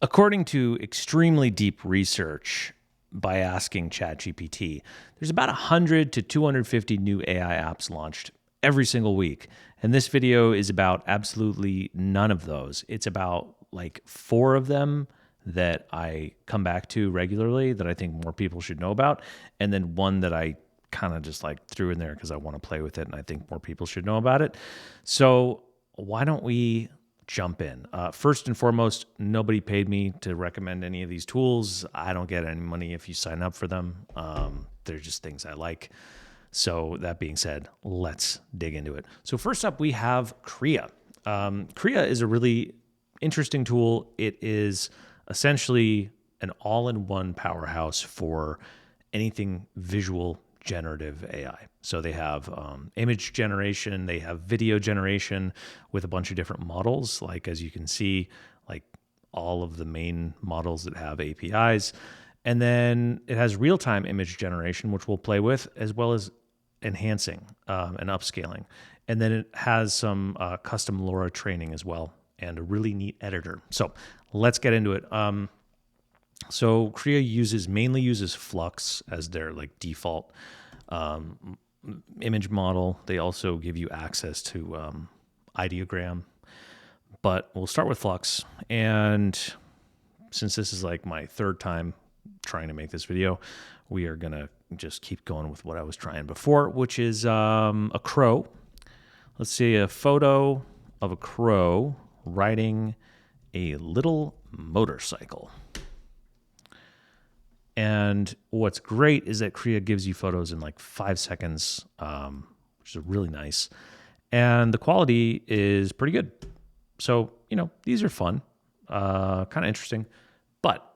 According to extremely deep research by asking ChatGPT, there's about 100 to 250 new AI apps launched every single week. And this video is about absolutely none of those. It's about like 4 of them that I come back to regularly that I think more people should know about. And then one that I kind of just like threw in there because I want to play with it and I think more people should know about it. So why don't we jump in? First and foremost, nobody paid me to recommend any of these tools. I don't get any money if you sign up for them. They're just things I like. So that being said, let's dig into it. So first up, we have Krea. Krea is a really interesting tool. It is essentially an all-in-one powerhouse for anything visual generative AI. So they have image generation, they have video generation with a bunch of different models. Like, as you can see, like all of the main models that have APIs. And then it has real-time image generation, which we'll play with, as well as enhancing and upscaling. And then it has some custom LoRa training as well, and a really neat editor. So let's get into it. So Krea mainly uses Flux as their like default image model. They also give you access to ideogram, but we'll start with Flux. And since this is like my 3rd time trying to make this video, we are gonna just keep going with what I was trying before, which is a crow. Let's see a photo of a crow riding a little motorcycle. And what's great is that Krea gives you photos in like 5 seconds, which is really nice. And the quality is pretty good. So, these are fun, kind of interesting. But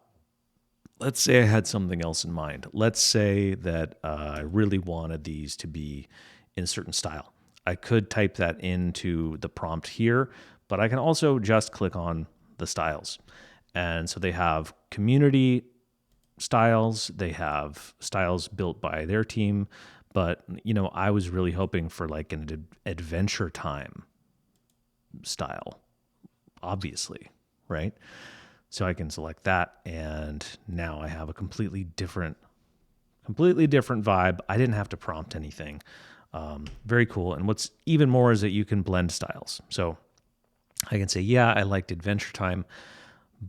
let's say I had something else in mind. Let's say that I really wanted these to be in a certain style. I could type that into the prompt here, but I can also just click on the styles. And so they have community styles, they have styles built by their team, but I was really hoping for like an adventure time style, obviously, right? So I can select that, and now I have a completely different vibe. I didn't have to prompt anything. Very cool. And what's even more is that you can blend styles. So I can say, yeah, I liked adventure time,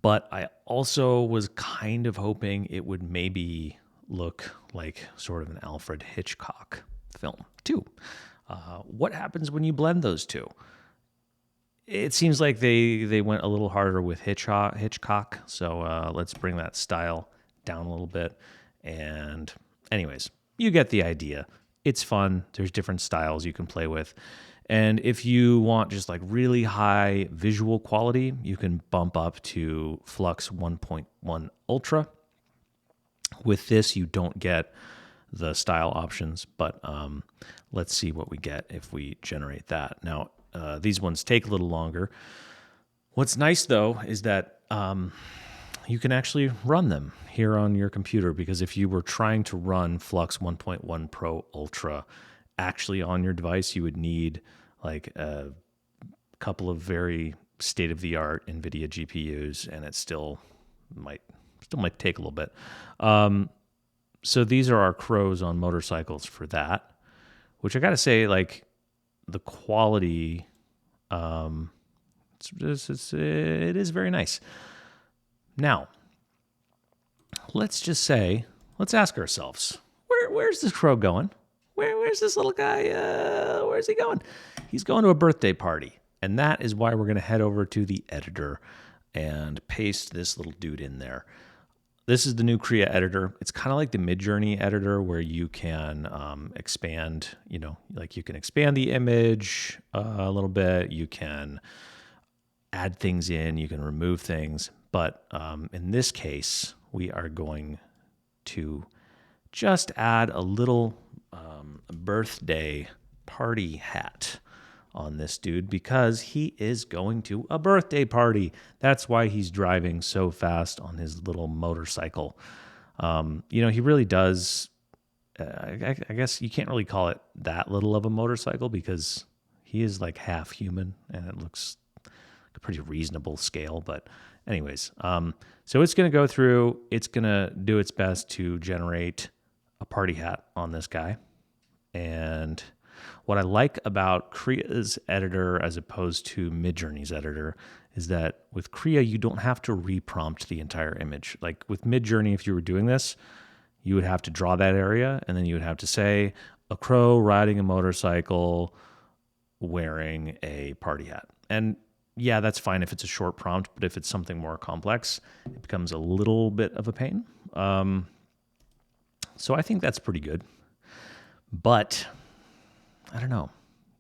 but I also was kind of hoping it would maybe look like sort of an Alfred Hitchcock film too. What happens when you blend those two? It seems like they went a little harder with Hitchcock. So let's bring that style down a little bit. And anyways, you get the idea. It's fun. There's different styles you can play with. And if you want just like really high visual quality, you can bump up to Flux 1.1 Ultra. With this, you don't get the style options, but let's see what we get if we generate that. Now, these ones take a little longer. What's nice though is that you can actually run them here on your computer, because if you were trying to run Flux 1.1 Pro Ultra actually on your device, you would need like a couple of very state-of-the-art NVIDIA GPUs, and it still might take a little bit. So these are our crows on motorcycles for that, which I got to say, like the quality, it is very nice. Now, let's ask ourselves, where's this crow going? Where's this little guy? Where's he going? He's going to a birthday party. And that is why we're going to head over to the editor and paste this little dude in there. This is the new Krea Editor. It's kind of like the Midjourney editor where you can expand, like you can expand the image a little bit. You can add things in. You can remove things. But in this case, we are going to just add a little birthday party hat on this dude, because he is going to a birthday party. That's why he's driving so fast on his little motorcycle. He really does. I guess you can't really call it that little of a motorcycle, because he is like half human and it looks like a pretty reasonable scale, but Anyways, so it's going to go through, it's going to do its best to generate a party hat on this guy. And what I like about Krea's editor as opposed to Midjourney's editor is that with Krea, you don't have to reprompt the entire image. Like with Midjourney, if you were doing this, you would have to draw that area and then you would have to say a crow riding a motorcycle wearing a party hat. And yeah, that's fine if it's a short prompt, but if it's something more complex, it becomes a little bit of a pain. So I think that's pretty good. But I don't know.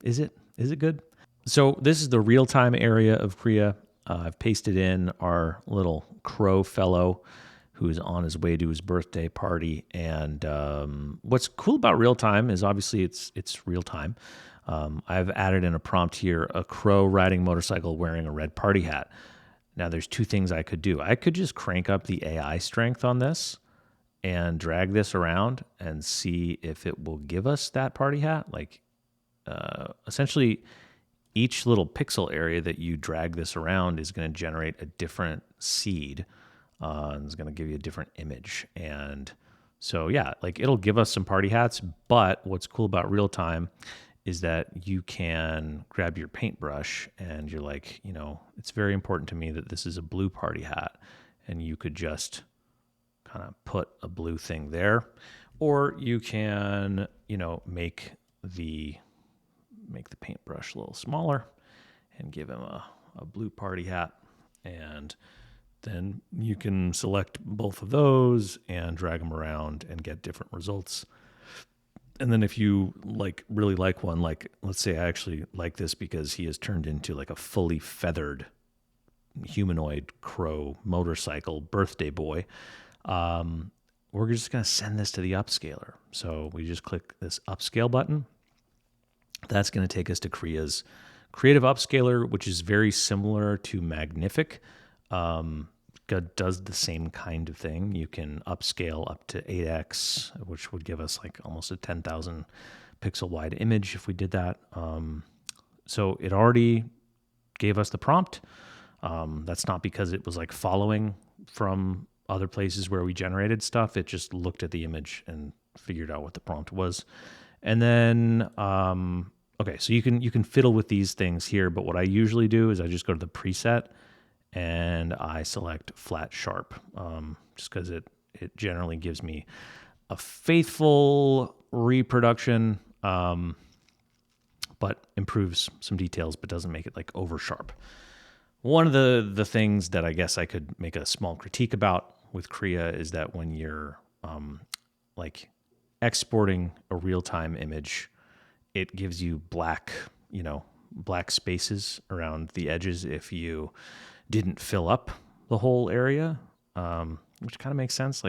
Is it good? So this is the real-time area of Krea. I've pasted in our little crow fellow who is on his way to his birthday party. And what's cool about real-time is obviously it's real-time. I've added in a prompt here, a crow riding motorcycle wearing a red party hat. Now there's two things I could do. I could just crank up the AI strength on this and drag this around and see if it will give us that party hat. Like essentially each little pixel area that you drag this around is going to generate a different seed. And it's going to give you a different image. And so, yeah, like it'll give us some party hats, but what's cool about real time is that you can grab your paintbrush and you're like, it's very important to me that this is a blue party hat. And you could just kind of put a blue thing there, or you can, make the paintbrush a little smaller and give him a blue party hat. And then you can select both of those and drag them around and get different results. And then if you really like one, like let's say I actually like this because he has turned into like a fully feathered humanoid crow motorcycle birthday boy, we're just going to send this to the upscaler. So we just click this upscale button. That's going to take us to Krea's creative upscaler, which is very similar to Magnific. Does the same kind of thing. You can upscale up to 8x, which would give us like almost a 10,000 pixel wide image if we did that. So it already gave us the prompt. That's not because it was like following from other places where we generated stuff. It just looked at the image and figured out what the prompt was. And then, okay, so you can fiddle with these things here, but what I usually do is I just go to the preset and I select flat sharp, just because it generally gives me a faithful reproduction, but improves some details, but doesn't make it like over sharp. One of the things that I guess I could make a small critique about with Krea is that when you're like exporting a real-time image, it gives you black spaces around the edges if you didn't fill up the whole area, which kind of makes sense.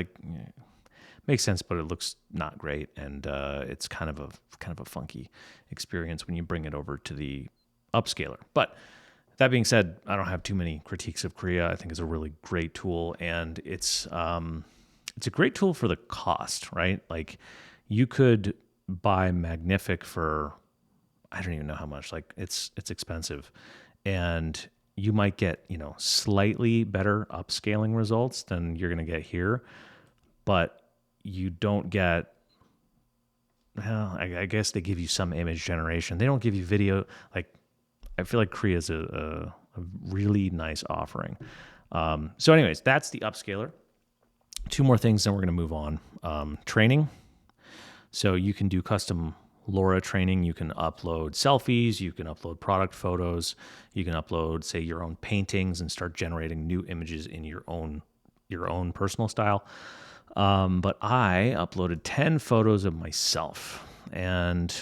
Makes sense, but it looks not great, and it's kind of a funky experience when you bring it over to the upscaler. But that being said, I don't have too many critiques of Krea. I think it's a really great tool, and it's a great tool for the cost, right? Like you could buy Magnific for I don't even know how much. Like it's expensive, and you might get, slightly better upscaling results than you're going to get here, but you don't get, well, I guess they give you some image generation. They don't give you video. Like, I feel like Krea is a really nice offering. So anyways, that's the upscaler. Two more things, then we're going to move on. Training. So you can do custom LoRa training. You can upload selfies, you can upload product photos, you can upload, say, your own paintings and start generating new images in your own personal style. But I uploaded 10 photos of myself. And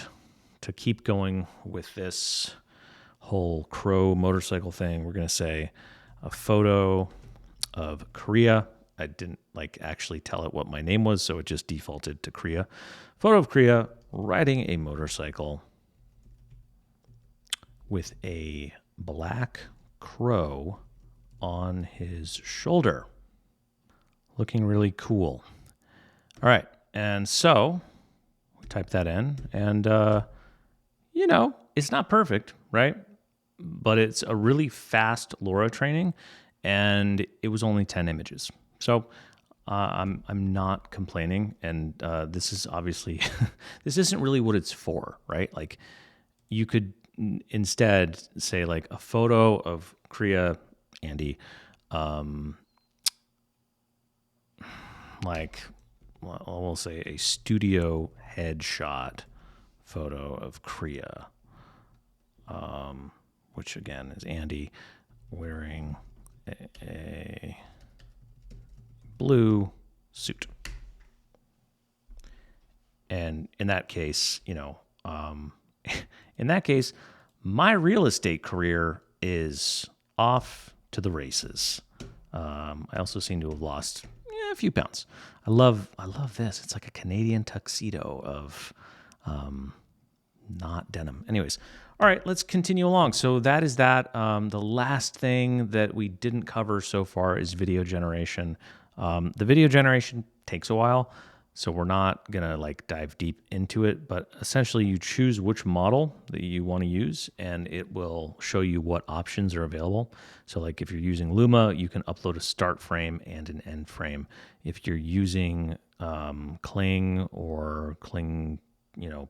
to keep going with this whole crow motorcycle thing, we're going to say a photo of Krea. I didn't actually tell it what my name was, so it just defaulted to Krea. Photo of Krea riding a motorcycle with a black crow on his shoulder. Looking really cool. All right, and so we type that in, and it's not perfect, right? But it's a really fast LoRa training, and it was only 10 images. So I'm not complaining, and this is obviously this isn't really what it's for, right? Like you could instead say like a photo of Krea Andy, like we'll say a studio headshot photo of Krea, which again is Andy wearing a blue suit. And in that case, in that case, my real estate career is off to the races. I also seem to have lost a few pounds. I love this. It's like a Canadian tuxedo of not denim. Anyways, all right, let's continue along. So that is that. The last thing that we didn't cover so far is video generation. The video generation takes a while, so we're not gonna like dive deep into it, but essentially you choose which model that you want to use and it will show you what options are available. So like if you're using Luma, you can upload a start frame and an end frame. If you're using Kling or Kling,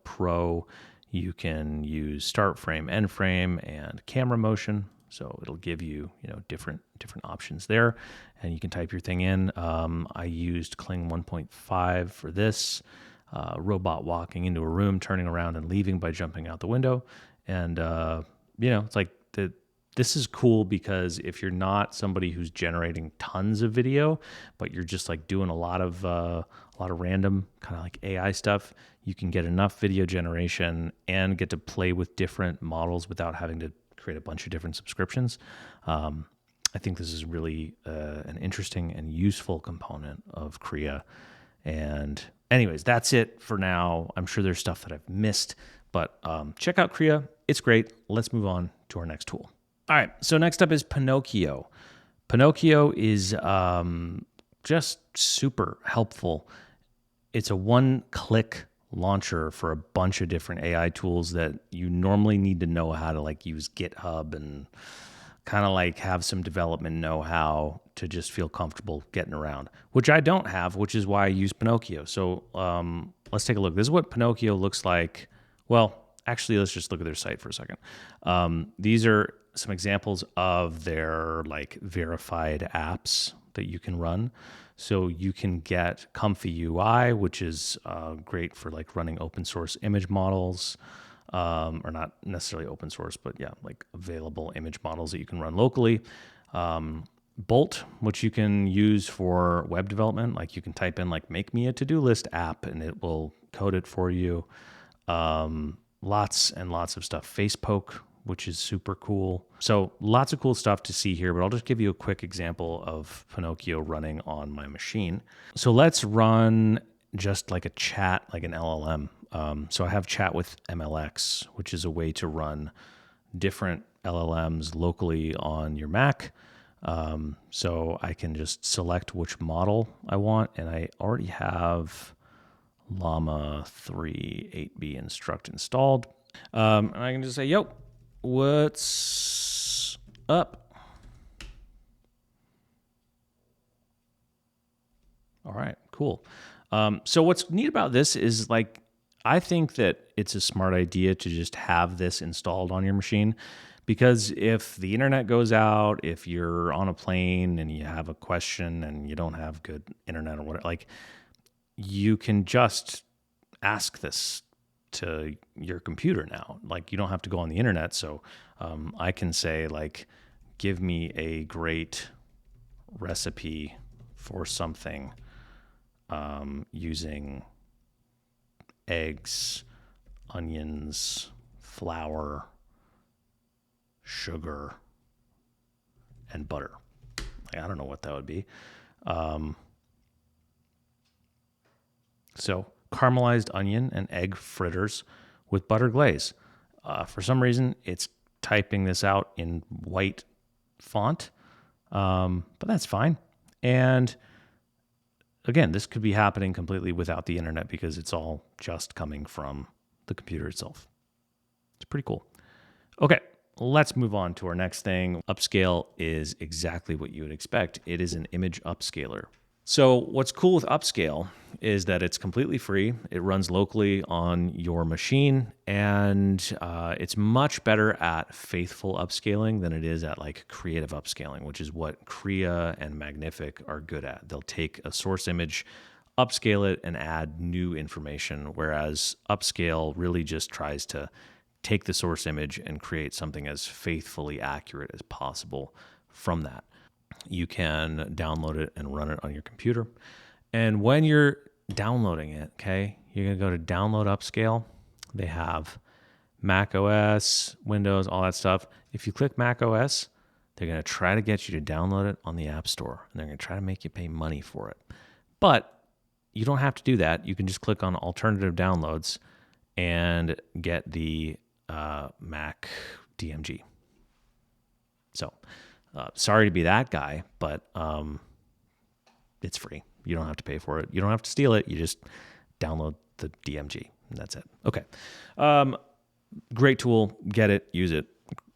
Pro, you can use start frame, end frame, and camera motion. So it'll give you, different options there, and you can type your thing in. I used Kling 1.5 for this. Robot walking into a room, turning around and leaving by jumping out the window. And, it's like this is cool because if you're not somebody who's generating tons of video, but you're just like doing a lot of random kind of like AI stuff, you can get enough video generation and get to play with different models without having to create a bunch of different subscriptions. I think this is really an interesting and useful component of Krea. And anyways, that's it for now. I'm sure there's stuff that I've missed, but check out Krea. It's great. Let's move on to our next tool. All right, so next up is Pinokio. Pinokio is just super helpful. It's a one-click launcher for a bunch of different AI tools that you normally need to know how to like use GitHub and kind of like have some development know-how to just feel comfortable getting around, which I don't have, which is why I use Pinokio. So let's take a look. This is what Pinokio looks like. Well, actually, let's just look at their site for a second. These are some examples of their like verified apps that you can run. So you can get Comfy UI, which is great for like running open source image models, or not necessarily open source, but yeah, like available image models that you can run locally. Bolt, which you can use for web development. Like you can type in like, make me a to-do list app and it will code it for you. Lots and lots of stuff. Facepoke, which is super cool. So lots of cool stuff to see here, but I'll just give you a quick example of Pinokio running on my machine. So let's run just like a chat, like an LLM. So I have chat with MLX, which is a way to run different LLMs locally on your Mac. So I can just select which model I want, and I already have Llama 3 8B instruct installed. And I can just say, yo, what's up? All right, cool. So what's neat about this is like, I think that it's a smart idea to just have this installed on your machine, because if the internet goes out, if you're on a plane and you have a question and you don't have good internet or whatever, like you can just ask this to your computer now. Like you don't have to go on the internet. So I can say like, give me a great recipe for something using eggs, onions, flour, sugar, and butter. Like, I don't know what that would be. So caramelized onion and egg fritters with butter glaze. For some reason, it's typing this out in white font, but that's fine. And again, this could be happening completely without the internet because it's all just coming from the computer itself. It's pretty cool. Okay, let's move on to our next thing. Upscayl is exactly what you would expect. It is an image upscaler. So what's cool with Upscayl is that it's completely free. It runs locally on your machine, and it's much better at faithful upscaling than it is at like creative upscaling, which is what Krea and Magnific are good at. They'll take a source image, upscale it, and add new information, whereas Upscayl really just tries to take the source image and create something as faithfully accurate as possible from that. You can download it and run it on your computer. And when you're downloading it, okay, you're going to go to download Upscayl. They have Mac OS, Windows, all that stuff. If you click Mac OS, they're going to try to get you to download it on the App Store, and they're going to try to make you pay money for it. But you don't have to do that. You can just click on alternative downloads and get the Mac DMG. So, sorry to be that guy, but it's free. You don't have to pay for it. You don't have to steal it. You just download the DMG, and that's it. Okay. Great tool. Get it. Use it.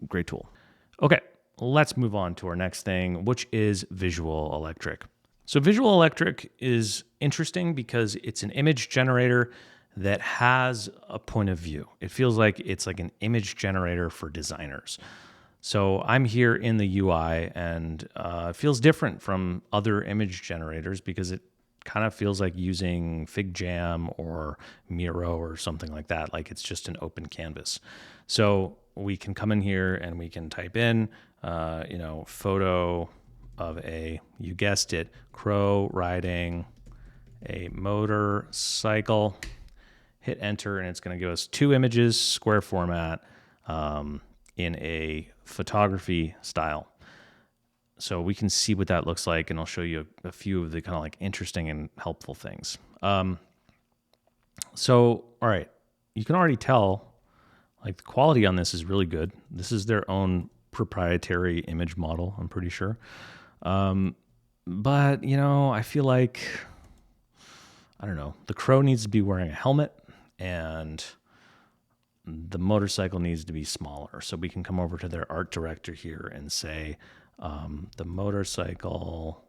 Great tool. Okay. Let's move on to our next thing, which is Visual Electric. So Visual Electric is interesting because it's an image generator that has a point of view. It feels like it's like an image generator for designers. So I'm here in the UI, and it feels different from other image generators because it kind of feels like using FigJam or Miro or something like that. Like it's just an open canvas. So we can come in here and we can type in, photo of you guessed it, crow riding a motorcycle. Hit enter, and it's going to give us 2 images, square format, in a photography style. So we can see what that looks like, and I'll show you a few of the kind of like interesting and helpful things. So, all right, you can already tell like the quality on this is really good. This is their own proprietary image model, I'm pretty sure. But, I feel like, I don't know, the crow needs to be wearing a helmet, and the motorcycle needs to be smaller. So we can come over to their art director here and say, the motorcycle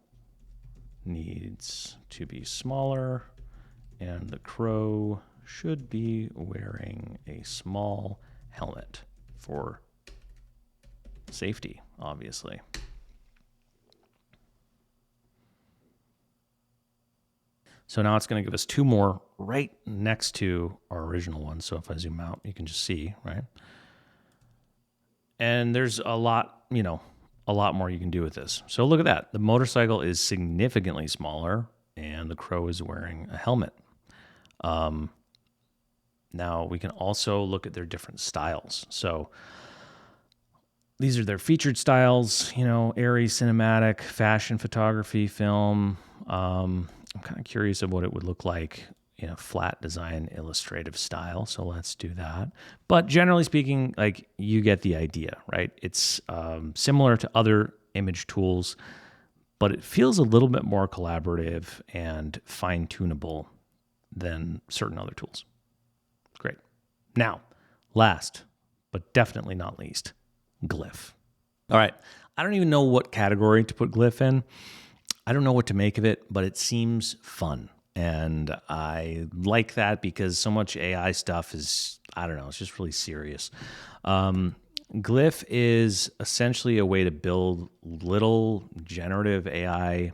needs to be smaller, and the crow should be wearing a small helmet for safety, obviously. So now it's going to give us 2 more right next to our original one. So if I zoom out, you can just see, right? And there's a lot more you can do with this. So look at that. The motorcycle is significantly smaller, and the crow is wearing a helmet. Now we can also look at their different styles. So these are their featured styles, airy, cinematic, fashion photography, film. I'm kind of curious of what it would look like in a flat design illustrative style. So let's do that. But generally speaking, like you get the idea, right? It's similar to other image tools, but it feels a little bit more collaborative and fine-tunable than certain other tools. Great. Now, last, but definitely not least, Glif. All right. I don't even know what category to put Glif in. I don't know what to make of it, but it seems fun. And I like that because so much AI stuff is, I don't know, it's just really serious. Glif is essentially a way to build little generative AI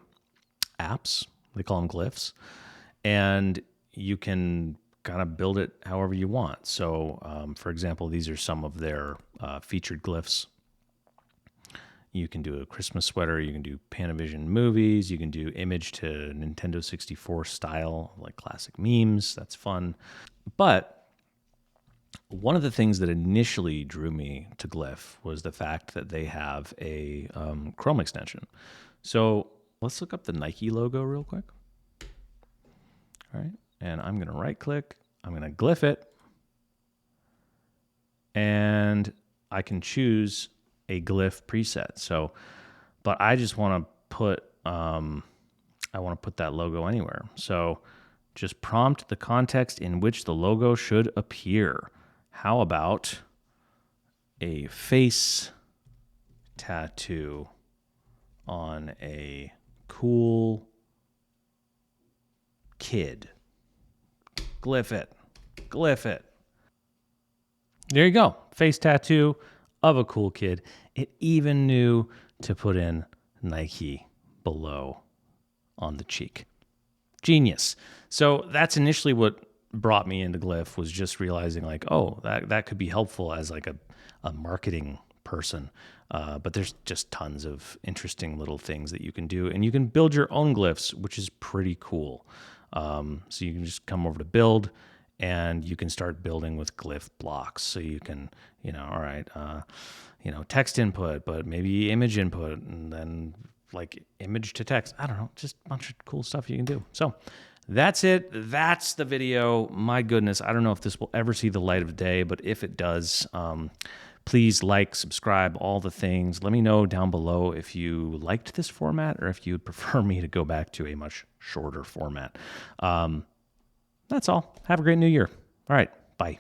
apps. They call them glyphs. And you can kind of build it however you want. So, for example, these are some of their featured glyphs. You can do a Christmas sweater. You can do Panavision movies. You can do image to Nintendo 64 style, like classic memes. That's fun. But one of the things that initially drew me to Glif was the fact that they have a Chrome extension. So let's look up the Nike logo real quick. All right. And I'm going to right click. I'm going to Glif it. And I can choose a Glif preset. So, but I just want to put, that logo anywhere. So just prompt the context in which the logo should appear. How about a face tattoo on a cool kid. Glif it. Glif it. There you go. Face tattoo of a cool kid. It even knew to put in Nike below on the cheek. Genius. So that's initially what brought me into Glif, was just realizing like, oh, that could be helpful as like a marketing person. But there's just tons of interesting little things that you can do. And you can build your own glyphs, which is pretty cool. So you can just come over to build, and you can start building with glyph blocks. So you can, all right, text input, but maybe image input, and then like image to text. I don't know, just a bunch of cool stuff you can do. So that's it. That's the video. My goodness, I don't know if this will ever see the light of day, but if it does, please like, subscribe, all the things. Let me know down below if you liked this format or if you would prefer me to go back to a much shorter format. That's all. Have a great new year. All right. Bye.